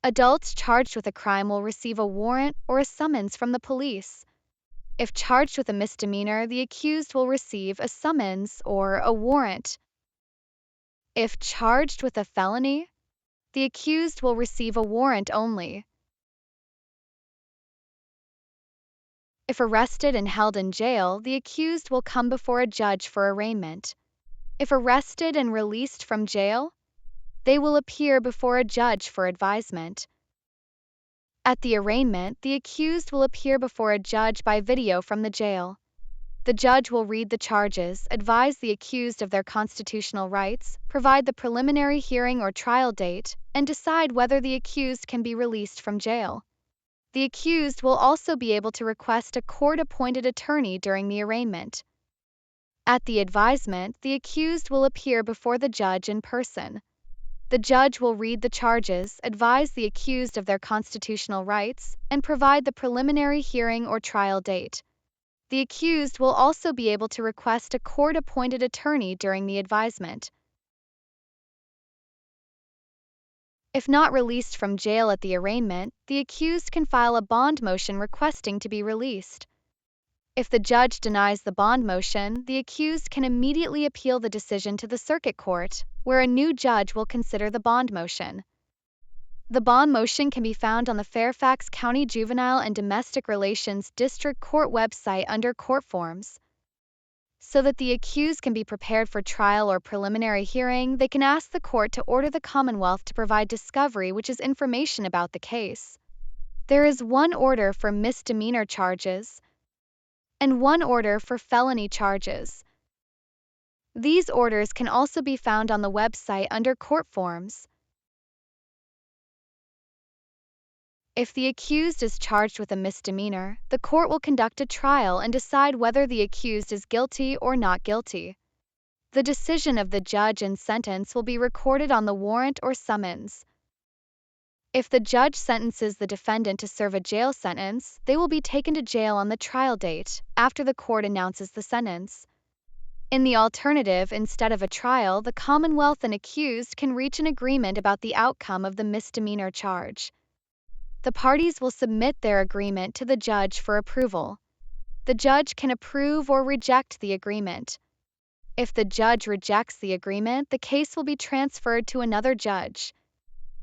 Adults charged with a crime will receive a warrant or a summons from the police. If charged with a misdemeanor, the accused will receive a summons or a warrant. If charged with a felony, the accused will receive a warrant only. If arrested and held in jail, the accused will come before a judge for arraignment. If arrested and released from jail, they will appear before a judge for advisement. At the arraignment, the accused will appear before a judge by video from the jail. The judge will read the charges, advise the accused of their constitutional rights, provide the preliminary hearing or trial date, and decide whether the accused can be released from jail. The accused will also be able to request a court-appointed attorney during the arraignment. At the advisement, the accused will appear before the judge in person. The judge will read the charges, advise the accused of their constitutional rights, and provide the preliminary hearing or trial date. The accused will also be able to request a court-appointed attorney during the advisement. If not released from jail at the arraignment, the accused can file a bond motion requesting to be released. If the judge denies the bond motion, the accused can immediately appeal the decision to the circuit court, where a new judge will consider the bond motion. The bond motion can be found on the Fairfax County Juvenile and Domestic Relations District Court website under Court Forms. So that the accused can be prepared for trial or preliminary hearing, they can ask the court to order the Commonwealth to provide discovery, which is information about the case. There is one order for misdemeanor charges and one order for felony charges. These orders can also be found on the website under Court Forms. If the accused is charged with a misdemeanor, the court will conduct a trial and decide whether the accused is guilty or not guilty. The decision of the judge and sentence will be recorded on the warrant or summons. If the judge sentences the defendant to serve a jail sentence, they will be taken to jail on the trial date, after the court announces the sentence. In the alternative, instead of a trial, the Commonwealth and accused can reach an agreement about the outcome of the misdemeanor charge. The parties will submit their agreement to the judge for approval. The judge can approve or reject the agreement. If the judge rejects the agreement, the case will be transferred to another judge.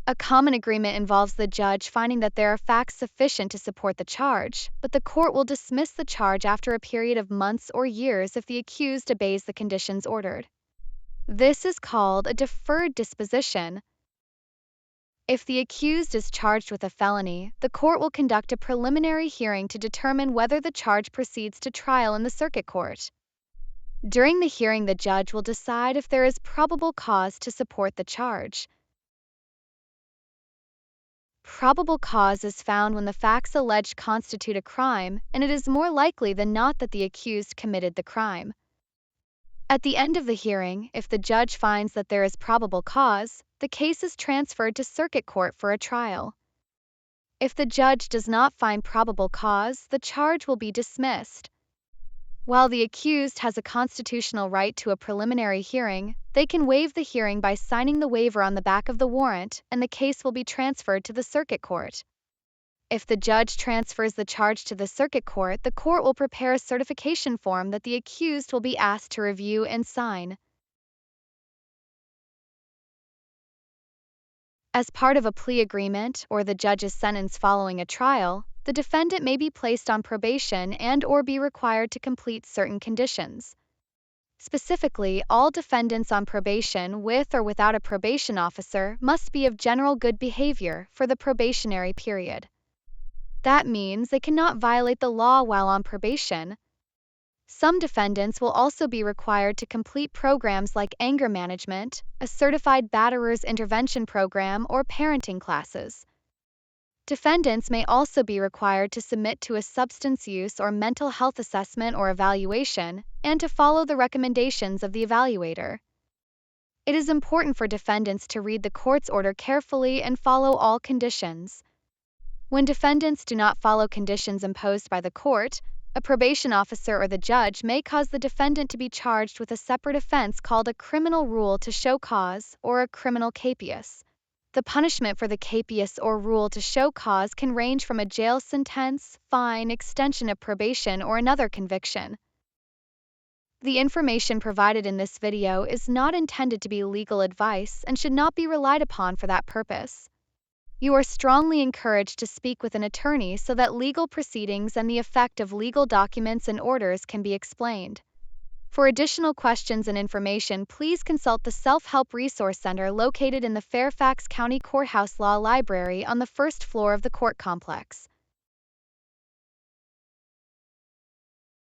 A common agreement involves the judge finding that there are facts sufficient to support the charge, but the court will dismiss the charge after a period of months or years if the accused obeys the conditions ordered. This is called a deferred disposition. If the accused is charged with a felony, the court will conduct a preliminary hearing to determine whether the charge proceeds to trial in the circuit court. During the hearing, the judge will decide if there is probable cause to support the charge. Probable cause is found when the facts alleged constitute a crime, and it is more likely than not that the accused committed the crime. At the end of the hearing, if the judge finds that there is probable cause, the case is transferred to circuit court for a trial. If the judge does not find probable cause, the charge will be dismissed. While the accused has a constitutional right to a preliminary hearing, they can waive the hearing by signing the waiver on the back of the warrant, and the case will be transferred to the circuit court. If the judge transfers the charge to the circuit court, the court will prepare a certification form that the accused will be asked to review and sign. As part of a plea agreement or the judge's sentence following a trial, the defendant may be placed on probation and/or be required to complete certain conditions. Specifically, all defendants on probation with or without a probation officer must be of general good behavior for the probationary period. That means they cannot violate the law while on probation. Some defendants will also be required to complete programs like anger management, a certified batterer's intervention program, or parenting classes. Defendants may also be required to submit to a substance use or mental health assessment or evaluation, and to follow the recommendations of the evaluator. It is important for defendants to read the court's order carefully and follow all conditions. When defendants do not follow conditions imposed by the court, a probation officer or the judge may cause the defendant to be charged with a separate offense called a criminal rule to show cause or a criminal capias. The punishment for the capias or rule to show cause can range from a jail sentence, fine, extension of probation, or another conviction. The information provided in this video is not intended to be legal advice and should not be relied upon for that purpose. You are strongly encouraged to speak with an attorney so that legal proceedings and the effect of legal documents and orders can be explained. For additional questions and information, please consult the Self-Help Resource Center located in the Fairfax County Courthouse Law Library on the first floor of the court complex.